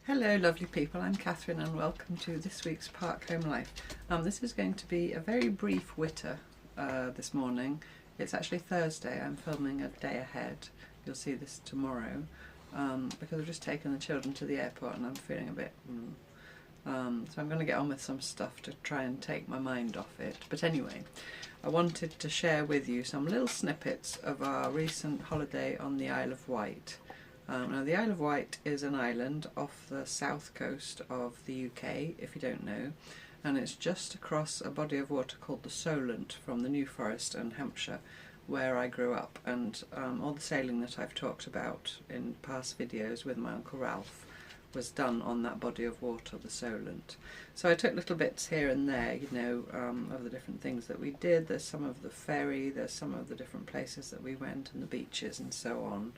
Hello lovely people, I'm Catherine and welcome to this week's Park Home Life. This is going to be a very brief witter this morning. It's actually Thursday, I'm filming a day ahead. You'll see this tomorrow because I've just taken the children to the airport and I'm feeling a bit so I'm going to get on with some stuff to try and take my mind off it. But anyway, I wanted to share with you some little snippets of our recent holiday on the Isle of Wight. Now the Isle of Wight is an island off the south coast of the UK, if you don't know, and it's just across a body of water called the Solent from the New Forest and Hampshire, where I grew up, and all the sailing that I've talked about in past videos with my Uncle Ralph was done on that body of water, the Solent. So I took little bits here and there, you know, of the different things that we did. There's some of the ferry, there's some of the different places that we went and the beaches and so on.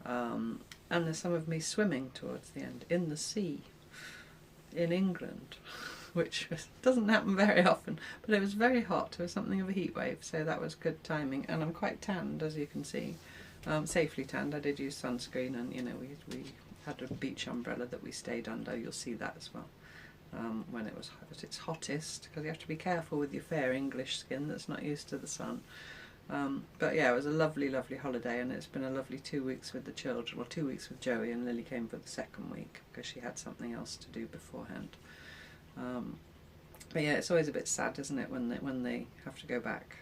And there's some of me swimming towards the end in the sea in England, which doesn't happen very often, but it was very hot. It was something of a heat wave, so that was good timing, and I'm quite tanned, as you can see, safely tanned. I did use sunscreen, and you know, we had a beach umbrella that we stayed under. You'll see that as well when it was at its hottest, because you have to be careful with your fair English skin that's not used to the sun. But yeah, it was a lovely, lovely holiday, and it's been a lovely 2 weeks with the children. Well, 2 weeks with Joey, and Lily came for the second week because she had something else to do beforehand. But yeah, it's always a bit sad, isn't it, when they have to go back.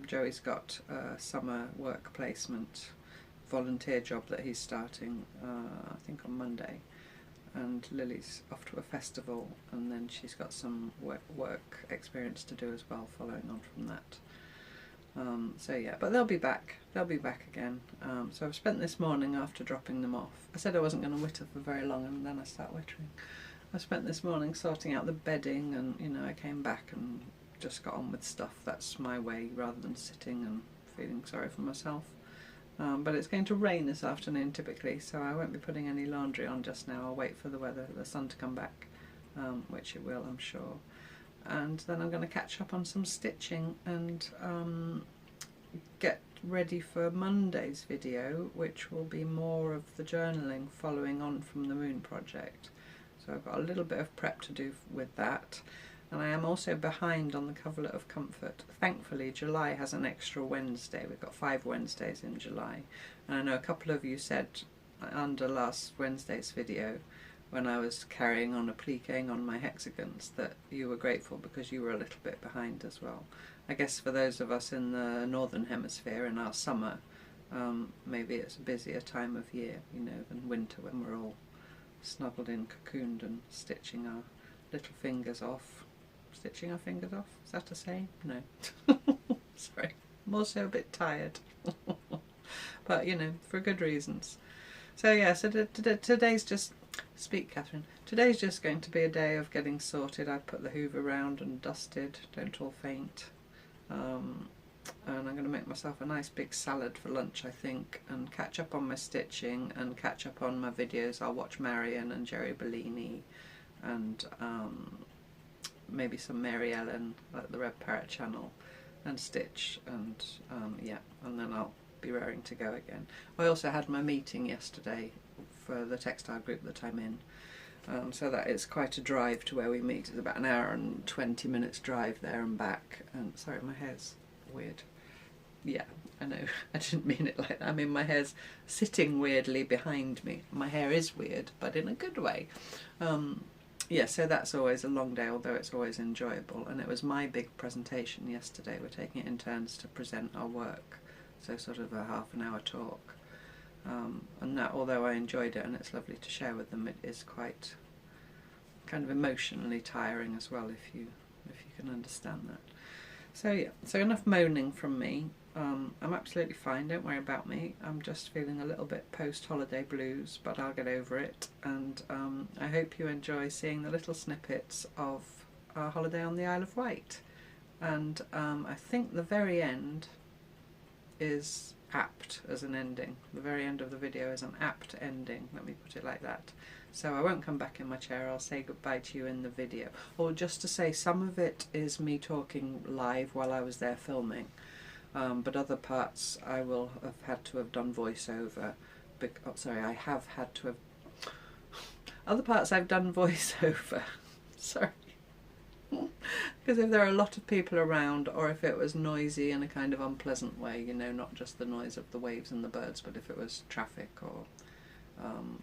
Joey's got a summer work placement volunteer job that he's starting, I think on Monday, and Lily's off to a festival, and then she's got some work experience to do as well, following on from that. So yeah, but they'll be back again. So I've spent this morning after dropping them off. I said I wasn't going to witter for very long, and then I start wittering. I spent this morning sorting out the bedding, and you know, I came back and just got on with stuff. That's my way, rather than sitting and feeling sorry for myself. But it's going to rain this afternoon typically, so I won't be putting any laundry on just now. I'll wait for the sun to come back, which it will, I'm sure. And then I'm going to catch up on some stitching and get ready for Monday's video, which will be more of the journaling following on from the moon project. So I've got a little bit of prep to do with that, and I am also behind on the coverlet of comfort. Thankfully July has an extra Wednesday. We've got 5 Wednesdays in July, and I know a couple of you said under last Wednesday's video, when I was carrying on appliquing on my hexagons, that you were grateful because you were a little bit behind as well. I guess for those of us in the northern hemisphere in our summer, maybe it's a busier time of year, you know, than winter, when we're all snuggled in, cocooned and stitching our little fingers off. Stitching our fingers off? Is that a saying? No. Sorry, I'm also a bit tired. But you know, for good reasons. So yeah, so today's just... Speak, Catherine. Today's just going to be a day of getting sorted. I put the hoover round and dusted, don't all faint. And I'm going to make myself a nice big salad for lunch, I think, and catch up on my stitching and catch up on my videos. I'll watch Marion and Jerry Bellini and maybe some Mary Ellen at the Red Parrot channel and stitch, and yeah, and then I'll be raring to go again. I also had my meeting yesterday for the textile group that I'm in, so that it's quite a drive to where we meet. It's about an hour and 20 minutes drive there and back. And sorry, my hair's weird. Yeah, I know, I didn't mean it like that. I mean, my hair's sitting weirdly behind me. My hair is weird, but in a good way. Yeah, so that's always a long day, although it's always enjoyable. And it was my big presentation yesterday. We're taking it in turns to present our work, so sort of a half an hour talk. And that, although I enjoyed it and it's lovely to share with them, it is quite kind of emotionally tiring as well, if you can understand that. So yeah, so enough moaning from me. I'm absolutely fine, don't worry about me. I'm just feeling a little bit post-holiday blues, but I'll get over it. And I hope you enjoy seeing the little snippets of our holiday on the Isle of Wight. And I think the very end is apt as an ending. The very end of the video is an apt ending, let me put it like that. So I won't come back in my chair, I'll say goodbye to you in the video. Or just to say, some of it is me talking live while I was there filming, but other parts I will have had to have done voiceover. I have had to have Other parts I've done voiceover. Sorry. Because if there are a lot of people around, or if it was noisy in a kind of unpleasant way, you know, not just the noise of the waves and the birds, but if it was traffic or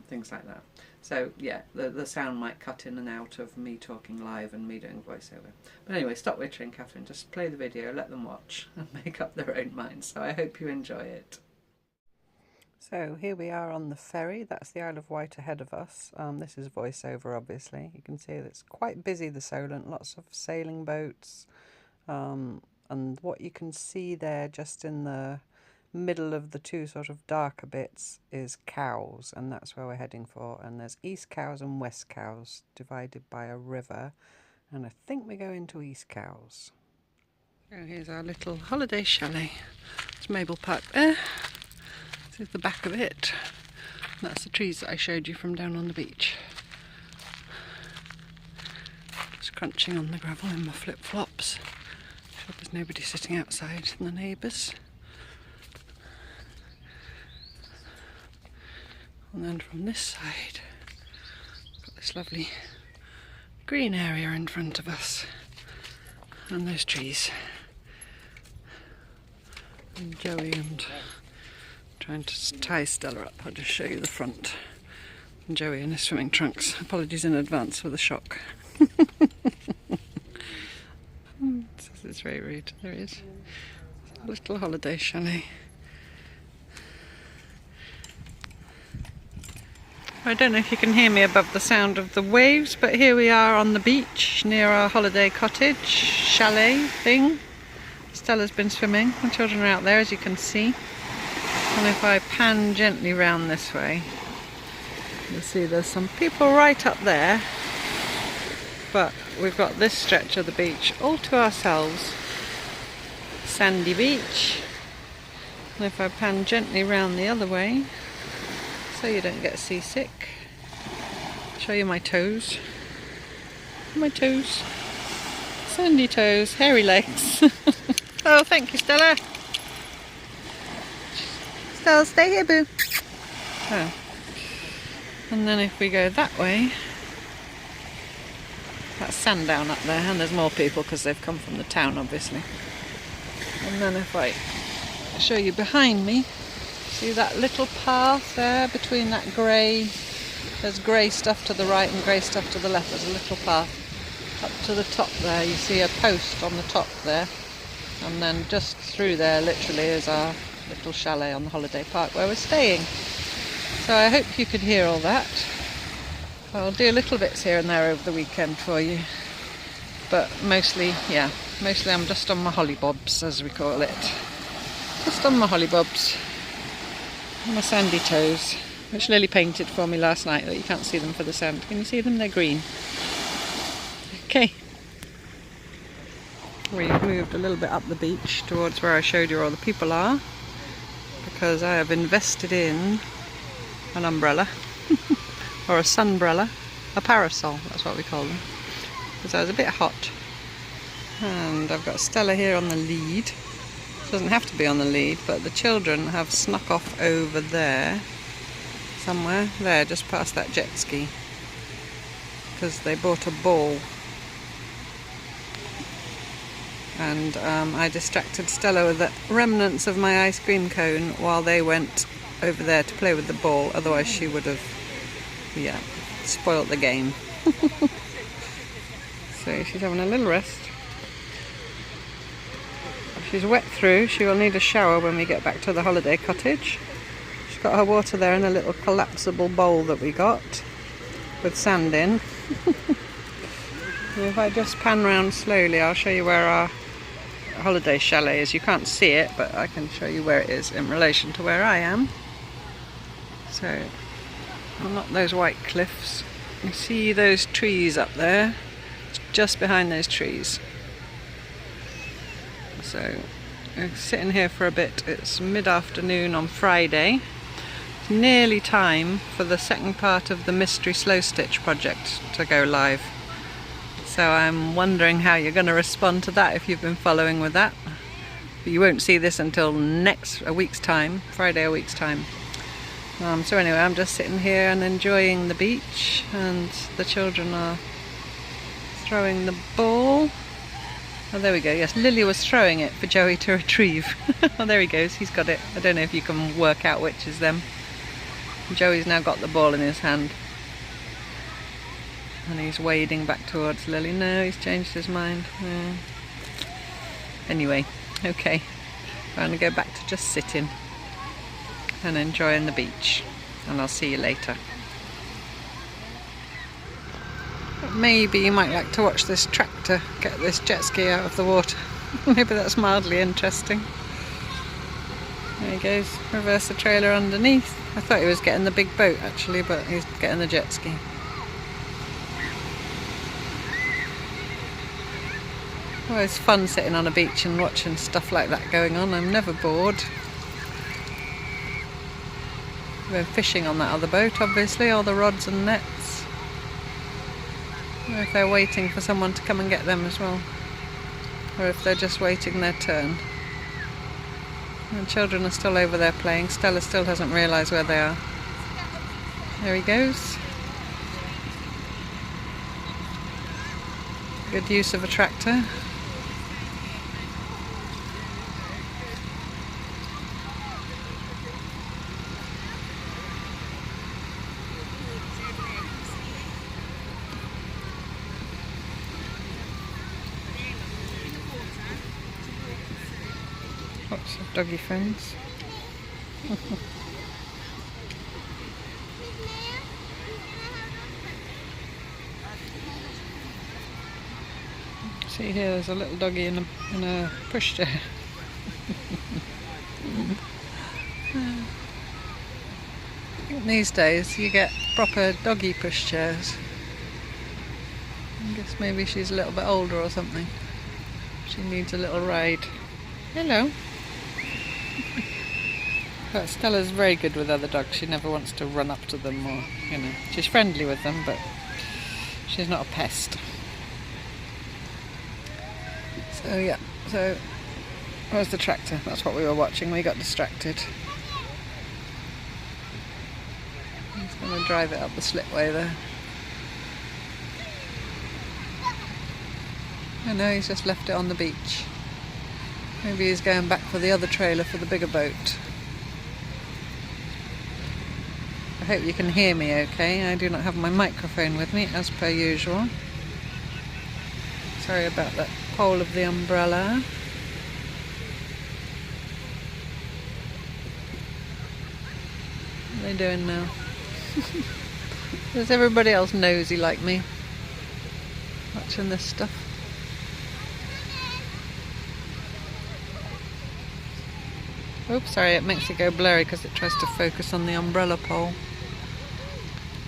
things like that. So yeah, the sound might cut in and out of me talking live and me doing voiceover. But anyway, stop wittering, Catherine. Just play the video, let them watch and make up their own minds. So I hope you enjoy it. So here we are on the ferry. That's the Isle of Wight ahead of us. This is voiceover, obviously. You can see that it's quite busy, the Solent. Lots of sailing boats. And what you can see there, just in the middle of the two sort of darker bits, is Cowes, and that's where we're heading for. And there's East Cowes and West Cowes, divided by a river. And I think we go into East Cowes. So here's our little holiday chalet. It's Maple Park there. This is the back of it. That's the trees that I showed you from down on the beach. Just crunching on the gravel in my flip-flops. Sure there's nobody sitting outside in the neighbours. And then from this side, got this lovely green area in front of us. And those trees. And Joey and trying to tie Stella up. I'll just show you the front. And Joey in his swimming trunks. Apologies in advance for the shock. It's very rude. There he is. A little holiday chalet. I don't know if you can hear me above the sound of the waves, but here we are on the beach near our holiday cottage chalet thing. Stella's been swimming. The children are out there, as you can see. And if I pan gently round this way, you'll see there's some people right up there, but we've got this stretch of the beach all to ourselves. Sandy beach. And if I pan gently round the other way, so you don't get seasick, show you my toes. My toes. Sandy toes, hairy legs. Oh, thank you, Stella. Stella, stay here, boo. Oh. And then if we go that way, that's Sandown up there, and there's more people because they've come from the town, obviously. And then if I show you behind me, see that little path there between that grey, there's grey stuff to the right and grey stuff to the left. There's a little path up to the top there. You see a post on the top there, and then just through there literally is our little chalet on the holiday park where we're staying. So I hope you could hear all that. I'll do little bits here and there over the weekend for you, but mostly I'm just on my hollybobs, as we call it. Just on my hollybobs, my sandy toes, which Lily painted for me last night, but you can't see them for the sand. Can you see them? They're green. Okay. We've moved a little bit up the beach towards where I showed you all the people are, because I have invested in an umbrella or a sunbrella, a parasol, that's what we call them, because I was a bit hot. And I've got Stella here on the lead. She doesn't have to be on the lead, but the children have snuck off over there somewhere, there just past that jet ski, because they bought a ball. And I distracted Stella with the remnants of my ice cream cone while they went over there to play with the ball, otherwise she would have, spoilt the game. So she's having a little rest. If she's wet through, she will need a shower when we get back to the holiday cottage. She's got her water there in a little collapsible bowl that we got with sand in. If I just pan round slowly, I'll show you where our holiday chalet is. You can't see it, but I can show you where it is in relation to where I am. So, well, not those white cliffs. You see those trees up there? It's just behind those trees. So, we're sitting here for a bit. It's mid-afternoon on Friday. It's nearly time for the second part of the Mystery Slow Stitch project to go live. So I'm wondering how you're going to respond to that if you've been following with that. But you won't see this until a week's time, Friday a week's time. So anyway, I'm just sitting here and enjoying the beach, and the children are throwing the ball. Oh, there we go. Yes, Lily was throwing it for Joey to retrieve. Oh, there he goes. He's got it. I don't know if you can work out which is them. Joey's now got the ball in his hand. And he's wading back towards Lily. No, he's changed his mind. Yeah. Anyway, okay. I'm going to go back to just sitting and enjoying the beach. And I'll see you later. Maybe you might like to watch this tractor get this jet ski out of the water. Maybe that's mildly interesting. There he goes, reverse the trailer underneath. I thought he was getting the big boat actually, but he's getting the jet ski. Well, it's fun sitting on a beach and watching stuff like that going on. I'm never bored. We're fishing on that other boat, obviously, all the rods and nets. Or if they're waiting for someone to come and get them as well. Or if they're just waiting their turn. The children are still over there playing. Stella still hasn't realised where they are. There he goes. Good use of a tractor. Lots of doggy friends. See here, there's a little doggy in a pushchair. These days you get proper doggy pushchairs. I guess maybe she's a little bit older or something. She needs a little ride. Hello. But Stella's very good with other dogs. She never wants to run up to them or, you know, she's friendly with them, but she's not a pest. So yeah, so where's the tractor? That's what we were watching. We got distracted. He's going to drive it up the slipway there. I know, he's just left it on the beach. Maybe he's going back for the other trailer for the bigger boat. I hope you can hear me okay. I do not have my microphone with me as per usual. Sorry about that pole of the umbrella. What are they doing now? Is everybody else nosy like me? Watching this stuff. Oops, sorry, it makes it go blurry because it tries to focus on the umbrella pole.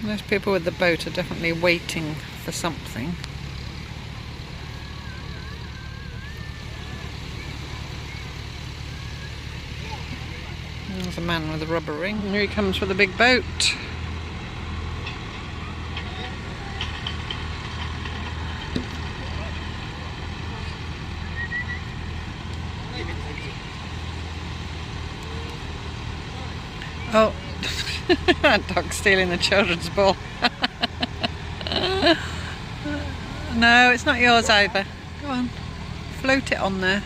Those people with the boat are definitely waiting for something. There's a man with a rubber ring. And here he comes with a big boat. Oh, that dog's stealing the children's ball. No, it's not yours either. Go on, float it on there.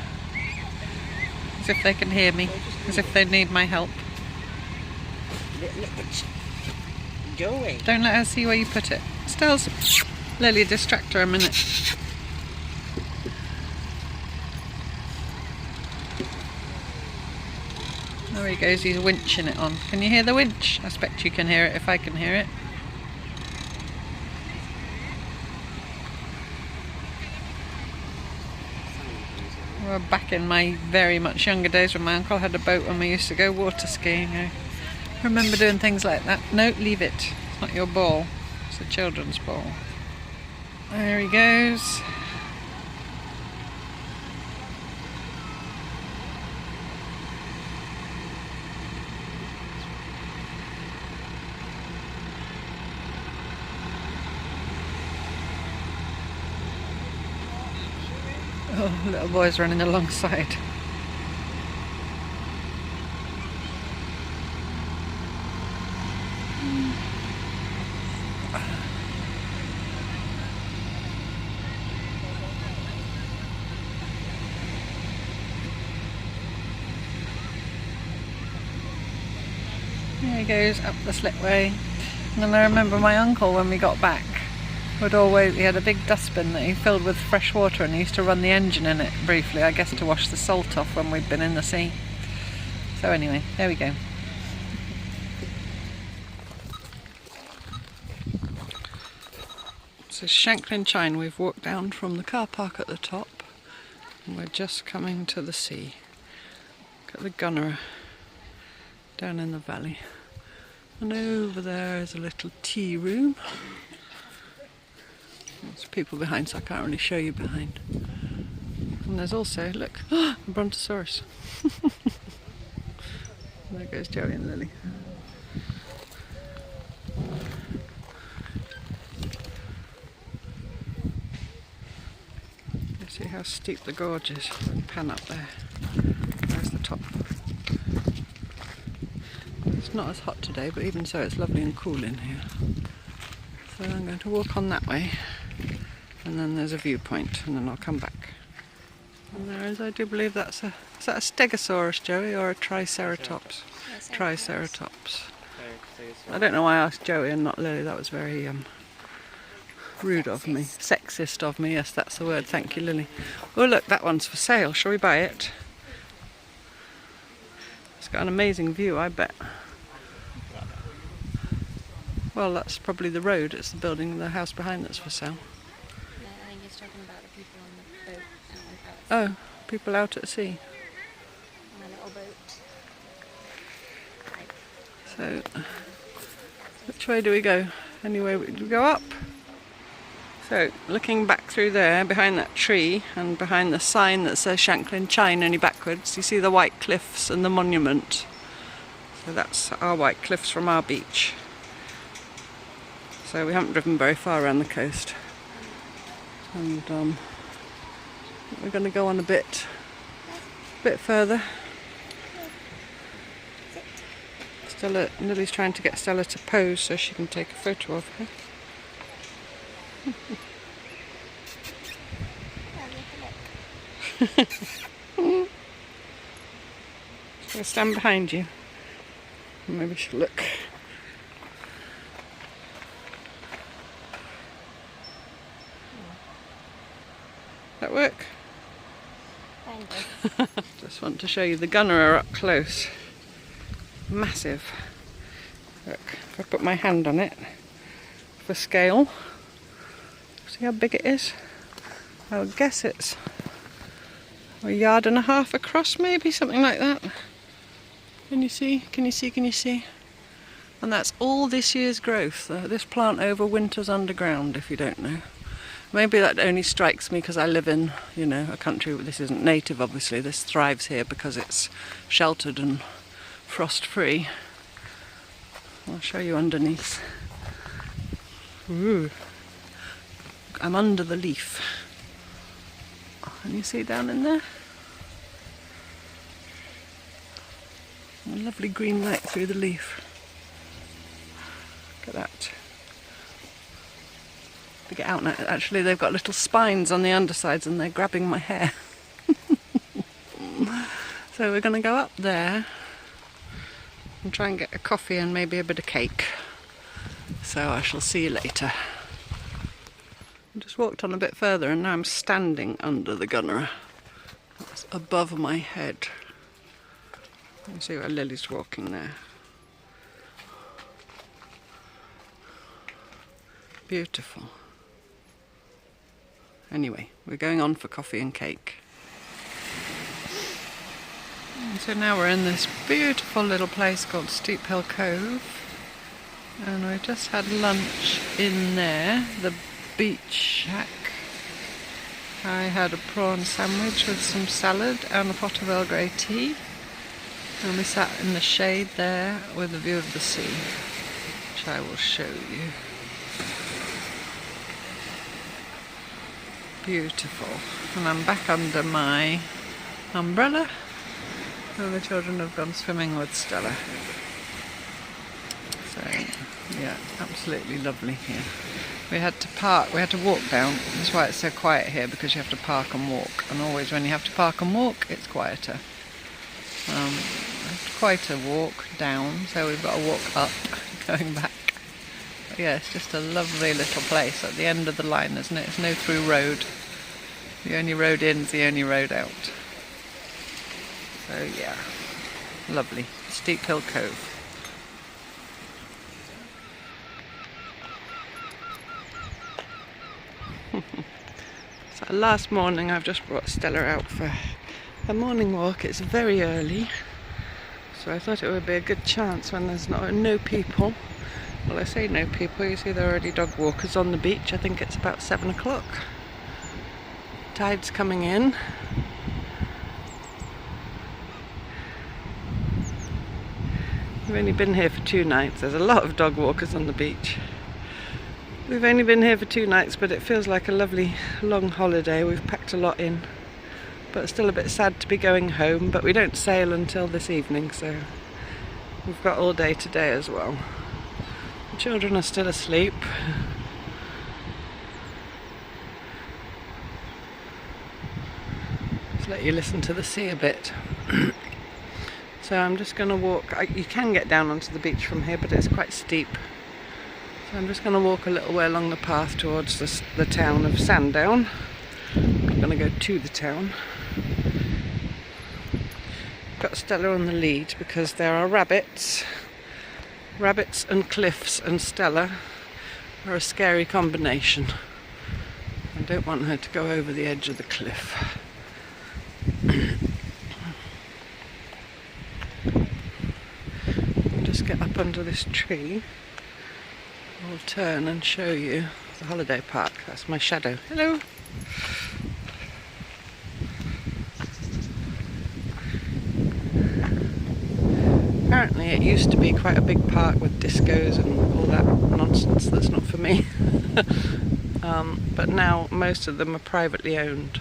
As if they can hear me, as if they need my help. Joey. Don't let her see where you put it. Stell's, Lily, distract her a minute. There he goes, he's winching it on. Can you hear the winch? I expect you can hear it if I can hear it. Well, back in my very much younger days when my uncle had a boat when we used to go water skiing, I remember doing things like that. No, leave it. It's not your ball. It's a children's ball. There he goes. Oh, little boy's running alongside. There he goes up the slipway. And then I remember my uncle, when we got back, he had a big dustbin that he filled with fresh water, and he used to run the engine in it briefly, I guess to wash the salt off when we'd been in the sea. So anyway, there we go. So Shanklin Chine, we've walked down from the car park at the top, and we're just coming to the sea. Look at the gunner down in the valley. And over there is a little tea room. There's people behind, so I can't really show you behind. And there's also, look, a brontosaurus. There goes Joey and Lily. You see how steep the gorge is? Pan up there. There's the top. It's not as hot today, but even so it's lovely and cool in here. So I'm going to walk on that way, and then there's a viewpoint, and then I'll come back. And there is, I do believe is that a Stegosaurus, Joey, or a Triceratops? Triceratops. I don't know why I asked Joey and not Lily. That was very rude of me. Sexist of me, yes, that's the word. Thank you, Lily. Oh look, that one's for sale. Shall we buy it? It's got an amazing view, I bet. Well, that's probably the road. It's the building, the house behind that's for sale. No, I think he's talking about the people on the boat. Oh, people out at sea. On a little boat. So, which way do we go? Anyway, we go up. So, looking back through there, behind that tree, and behind the sign that says Shanklin Chine, only backwards, you see the white cliffs and the monument. So that's our white cliffs from our beach. So we haven't driven very far around the coast, and we're going to go on a bit further. Lily's trying to get Stella to pose so she can take a photo of her. So I'll stand behind you, and maybe she'll look. That work? Kind of. Just want to show you the gunner up close. Massive. Look, if I put my hand on it for scale, see how big it is? I would guess it's a yard and a half across, maybe, something like that. Can you see? Can you see? Can you see? And that's all this year's growth. This plant overwinters underground, if you don't know. Maybe that only strikes me because I live in, you know, a country where this isn't native, obviously. This thrives here because it's sheltered and frost-free. I'll show you underneath. Ooh. I'm under the leaf. Can you see down in there? A lovely green light through the leaf. Look at that. To get out now, actually they've got little spines on the undersides and they're grabbing my hair. So we're going to go up there and try and get a coffee and maybe a bit of cake. So I shall see you later. I just walked on a bit further and now I'm standing under the gunner. That's above my head. You can see where Lily's walking there. Beautiful. Anyway, we're going on for coffee and cake. And so now we're in this beautiful little place called Steep Hill Cove. And we've just had lunch in there, the beach shack. I had a prawn sandwich with some salad and a pot of Earl Grey tea. And we sat in the shade there with a view of the sea, which I will show you. Beautiful. And I'm back under my umbrella, and the children have gone swimming with Stella. So, Yeah, absolutely lovely here. We had to park, we had to walk down. That's why it's so quiet here, because you have to park and walk. And always when you have to park and walk, it's quieter. Quite a walk down, so we've got to walk up, going back. But yeah, it's just a lovely little place at the end of the line, isn't it? It's no through road. The only road in is the only road out. So yeah, lovely. Steep Hill Cove. So last morning I've just brought Stella out for a morning walk. It's very early, so I thought it would be a good chance when there's no people. Well, I say no people, you see there are already dog walkers on the beach. I think it's about 7 o'clock. Tide's coming in. We've only been here for 2 nights. There's a lot of dog walkers on the beach. We've only been here for 2 nights, but it feels like a lovely long holiday. We've packed a lot in, but it's still a bit sad to be going home. But we don't sail until this evening, so we've got all day today as well. The children are still asleep. Just let you listen to the sea a bit. So I'm just going to walk. You can get down onto the beach from here, but it's quite steep. So I'm just going to walk a little way along the path towards the town of Sandown. I'm going to go to the town. Got Stella on the lead because there are rabbits. Rabbits and cliffs and Stella are a scary combination. I don't want her to go over the edge of the cliff. I'll just get up under this tree. I'll turn and show you the holiday park. That's my shadow. Hello! Apparently it used to be quite a big park with discos and all that nonsense that's not for me. But now most of them are privately owned,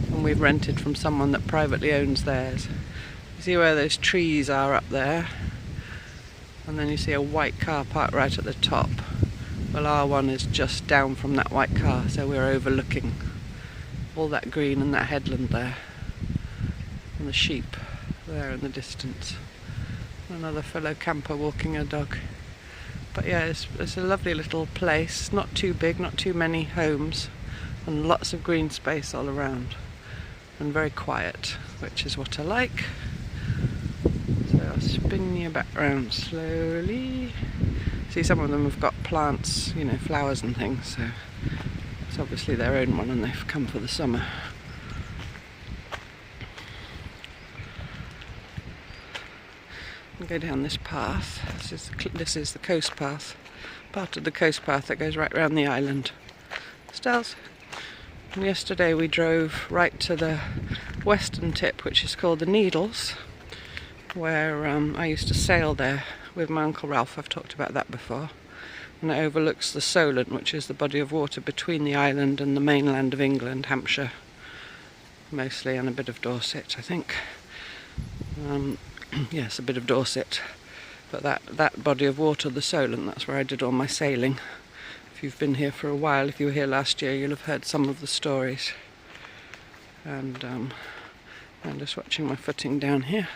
and we've rented from someone that privately owns theirs. You see where those trees are up there? And then you see a white car parked right at the top. Well, our one is just down from that white car, so we're overlooking all that green and that headland there. And the sheep there in the distance. Another fellow camper walking a dog. But yeah, it's a lovely little place. Not too big, not too many homes, and lots of green space all around. And very quiet, which is what I like. I'll spin you back round slowly. See, some of them have got plants, you know, flowers and things, so it's obviously their own one and they've come for the summer. I'll go down this path. This is the coast path, part of the coast path that goes right round the island. Stells. And yesterday we drove right to the western tip, which is called the Needles, where I used to sail there with my Uncle Ralph. I've talked about that before. And it overlooks the Solent, which is the body of water between the island and the mainland of England, Hampshire mostly, and a bit of Dorset, I think. Yes, a bit of Dorset. But that body of water, the Solent, that's where I did all my sailing. If you've been here for a while, if you were here last year, you'll have heard some of the stories. And I'm just watching my footing down here.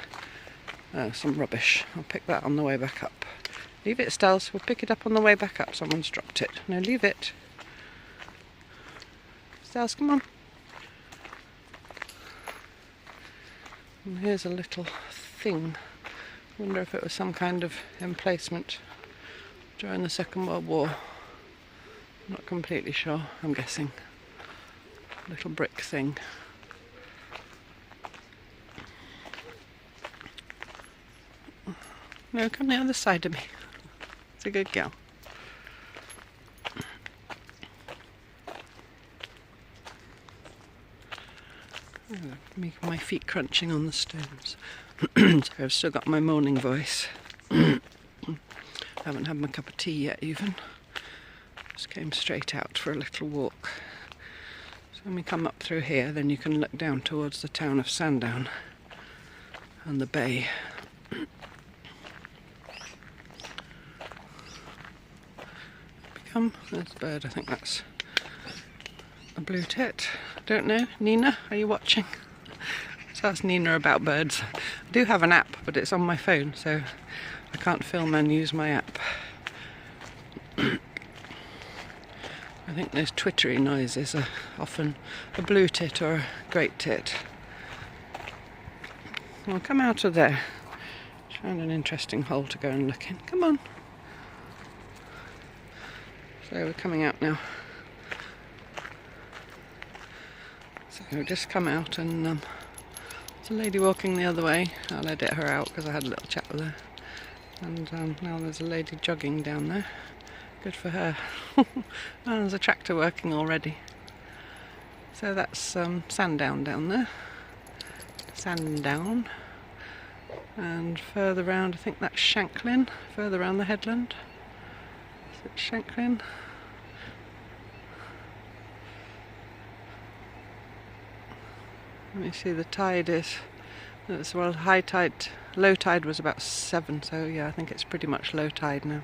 Some rubbish. I'll pick that on the way back up. Leave it, Stells. We'll pick it up on the way back up. Someone's dropped it. No, leave it. Stells, come on. And here's a little thing. I wonder if it was some kind of emplacement during the Second World War. Not completely sure, I'm guessing. Little brick thing. No, come the other side of me. It's a good girl. My feet crunching on the stones. So I've still got my morning voice. Haven't had my cup of tea yet even. Just came straight out for a little walk. So when we come up through here, then you can look down towards the town of Sandown and the bay. come. There's a bird, I think that's a blue tit. Don't know. Nina, are you watching? So ask Nina about birds. I do have an app, but it's on my phone, so I can't film and use my app. I think those twittery noises are often a blue tit or a great tit. Well, come out of there. Found an interesting hole to go and look in. Come on. So we're coming out now. So we've just come out and there's a lady walking the other way. I'll edit her out because I had a little chat with her. And now there's a lady jogging down there. Good for her. And there's a tractor working already. So that's Sandown down there. Sandown. And further round, I think that's Shanklin. Further round the headland. Is it Shanklin? Let me see, the tide is, well, high tide, low tide was about 7, so yeah, I think it's pretty much low tide now.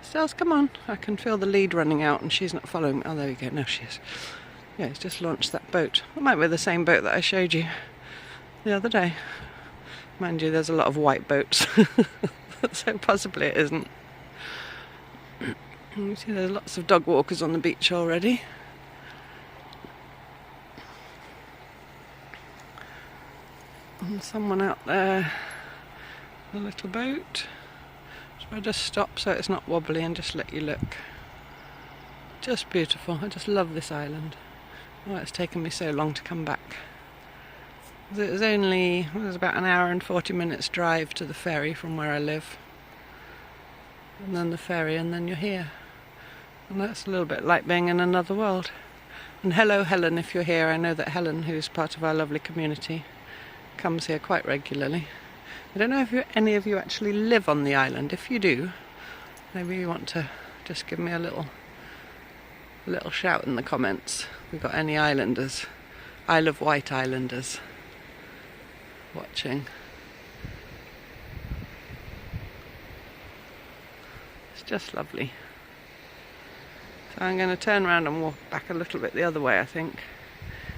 Stels, come on. I can feel the lead running out and she's not following me. Oh, there we go. No, she is. Yeah, he's just launched that boat. It might be the same boat that I showed you the other day. Mind you, there's a lot of white boats, so possibly it isn't. You see there's lots of dog walkers on the beach already. And someone out there, a little boat. So I just stop so it's not wobbly and just let you look. Just beautiful. I just love this island. Oh, it's taken me so long to come back. It was about an hour and 40 minutes drive to the ferry from where I live. And then the ferry, and then you're here. And that's a little bit like being in another world. And hello Helen, if you're here. I know that Helen, who's part of our lovely community, comes here quite regularly. I don't know if any of you actually live on the island. If you do, maybe you want to just give me a little shout in the comments. If we've got any islanders, Isle of Wight islanders watching. It's just lovely. So I'm going to turn around and walk back a little bit the other way, I think.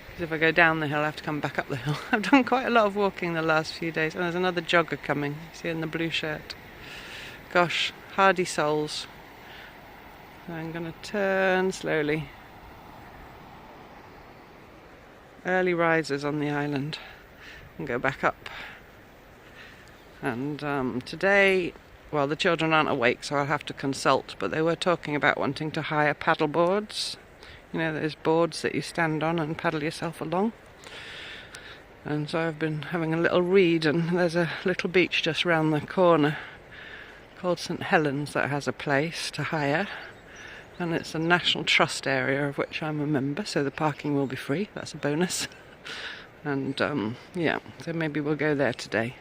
Because if I go down the hill, I have to come back up the hill. I've done quite a lot of walking the last few days. And there's another jogger coming. You see in the blue shirt. Gosh, hardy souls. So I'm going to turn slowly. Early risers on the island. And go back up. And today, well, the children aren't awake, so I'll have to consult. But they were talking about wanting to hire paddle boards. You know, those boards that you stand on and paddle yourself along. And so I've been having a little read, and there's a little beach just round the corner called St Helens that has a place to hire. And it's a National Trust area of which I'm a member, so the parking will be free. That's a bonus. And yeah, so maybe we'll go there today.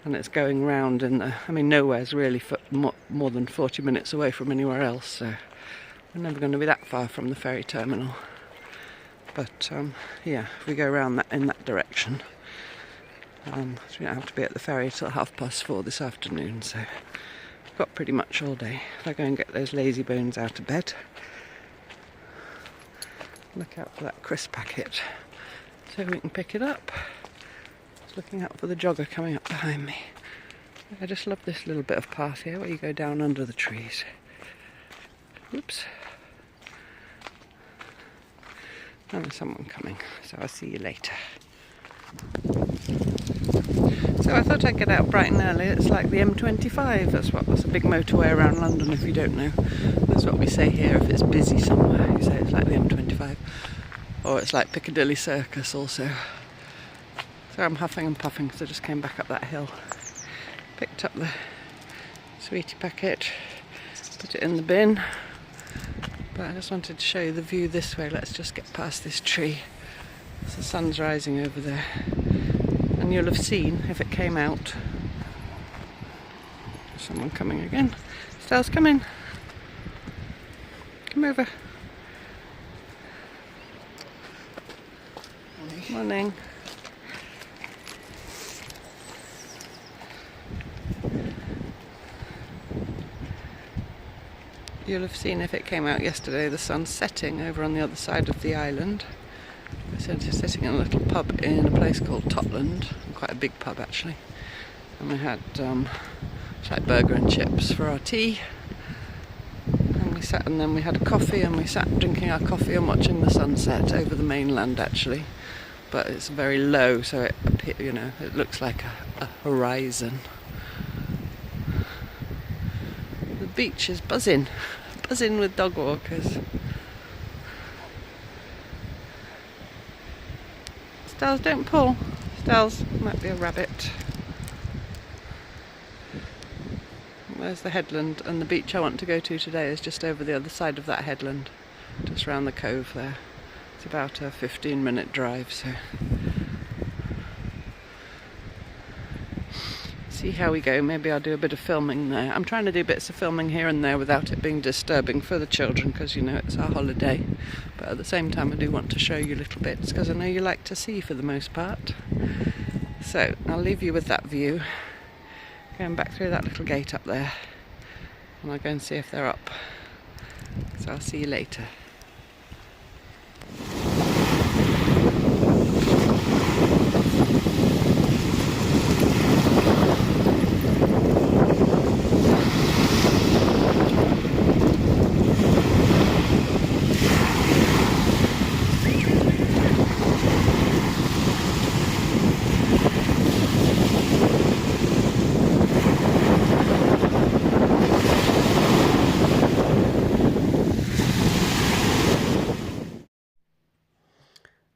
And it's going round in the, I mean, nowhere's really more than 40 minutes away from anywhere else, so we're never going to be that far from the ferry terminal. But yeah, if we go around in that direction, so we don't have to be at the ferry till 4:30 this afternoon, so we've got pretty much all day. I'll go and get those lazy bones out of bed. Look out for that crisp packet so we can pick it up. Just looking out for the jogger coming up behind me. I just love this little bit of path here where you go down under the trees. Oops. Oh, there's someone coming, so I'll see you later. So I thought I'd get out bright and early. It's like the M25. That's a big motorway around London, if you don't know. That's what we say here if it's busy somewhere. You say it's like the M25. Or it's like Piccadilly Circus also. So I'm huffing and puffing because I just came back up that hill. Picked up the sweetie packet, put it in the bin. But I just wanted to show you the view this way. Let's just get past this tree. So the sun's rising over there. And you'll have seen, if it came out, someone coming again. Stell's coming. Come over. Morning. You'll have seen if it came out yesterday, the sun's setting over on the other side of the island. We're sitting in a little pub in a place called Totland, quite a big pub actually. And we had it's like burger and chips for our tea. And we sat, and then we had a coffee, and we sat drinking our coffee and watching the sunset over the mainland actually. But it's very low, so it it looks like a horizon. The beach is buzzing with dog walkers. Stells, don't pull. Stells, might be a rabbit. There's the headland, and the beach I want to go to today is just over the other side of that headland, just round the cove there. It's about a 15-minute drive, so see how we go. Maybe I'll do a bit of filming there. I'm trying to do bits of filming here and there without it being disturbing for the children, because it's our holiday, but at the same time I do want to show you little bits, because I know you like to see for the most part. So I'll leave you with that view, going back through that little gate up there, and I'll go and see if they're up. So I'll see you later.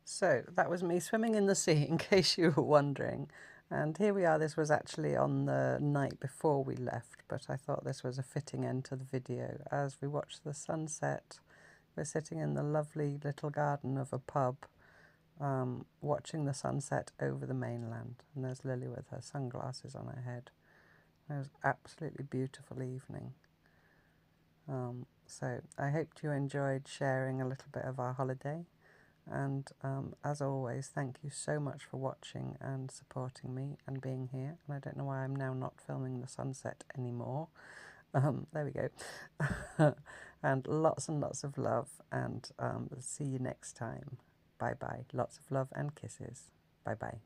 So that was me swimming in the sea, in case you were wondering. And here we are. This was actually on the night before we left, but I thought this was a fitting end to the video. As we watched the sunset, we're sitting in the lovely little garden of a pub, watching the sunset over the mainland. And there's Lily with her sunglasses on her head. It was an absolutely beautiful evening. So I hope you enjoyed sharing a little bit of our holiday. And as always, thank you so much for watching and supporting me and being here. And I don't know why I'm now not filming the sunset anymore. There we go. And lots of love, and see you next time. Bye bye. Lots of love and kisses. Bye bye.